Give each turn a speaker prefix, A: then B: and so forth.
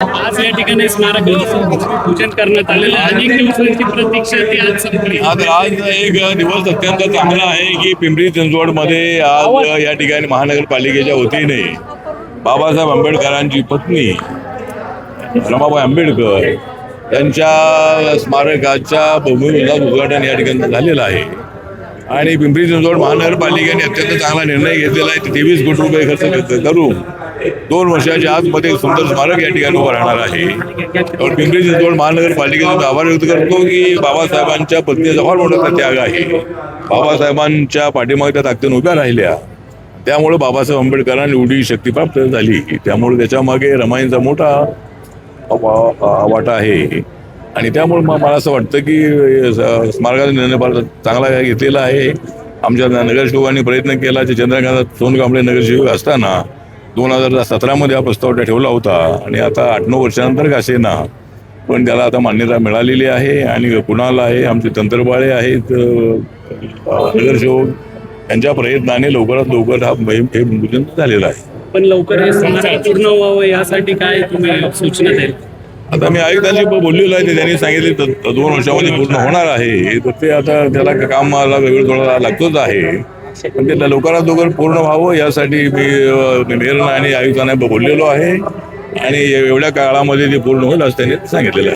A: आज या ठिकाणी स्मारकाचं पूजन करण्यात आलेलं आहे. अनेक दिवसांची प्रतीक्षा ती आज संपली.
B: आज एक दिवस अत्यंत चांगला आहे की पिंपरी चिंचवडमध्ये आज या ठिकाणी महानगरपालिकेच्या वतीने बाबासाहेब आंबेडकरांची पत्नी रमाबाई आंबेडकर यांच्या स्मारकाच्या भूमिपूजनाचं उद्घाटन या ठिकाणी झालेलं आहे. आणि पिंपरी चिंचवड महानगरपालिकेने अत्यंत चांगला निर्णय घेतलेला आहे. 23 कोटी रुपये खर्च करून 2 वर्षाच्या आतमध्ये सुंदर स्मारक या ठिकाणी उभं राहणार आहे. तर पिंपरी चिंचवड महानगरपालिकेचा मी आभार व्यक्त करतो की बाबासाहेबांच्या पत्नीचा फार मोठा त्याग आहे. बाबासाहेबांच्या पाठीमागे त्या ताकदीने उभ्या राहिल्या, त्यामुळे बाबासाहेब आंबेडकरांनी एवढी शक्ती प्राप्त झाली. त्यामुळे त्याच्यामागे रमाईंचा मोठा वाटा आहे. आणि त्यामुळे मला असं वाटतं की स्मारकाचा निर्णय फार चांगला घेतलेला आहे. आमच्या नगरसेवकांनी प्रयत्न केला की चंद्रकांत सोनकांबळे नगरसेवक असताना 2017मध्ये हा प्रस्ताव ठेवला होता आणि आता 8-9 वर्षानंतर का असेना पण त्याला आता मान्यता मिळालेली आहे. आणि कुणाल आहे, आमचे तंत्रबाळे आहेत नगरसेवक, यांच्या प्रयत्नाने लवकरात लवकर हा हे पूजन झालेलं आहे.
A: पण लवकर हे स्मारक पूर्ण व्हावं यासाठी काय तुम्ही सूचना द्याल?
B: आता मी आयुक्तांशी बोललेलो आहे, ते त्यांनी सांगितले 2 वर्षामध्ये पूर्ण होणार आहे. तर ते आता त्याला कामाला वेळ थोडा लागतोच आहे, पण ते लवकरात लवकर पूर्ण व्हावं यासाठी मी मेयर आणि आयुक्तांना बोललेलो आहे. आणि एवढ्या काळामध्ये ते पूर्ण होईल असं त्यांनी सांगितलेलं आहे.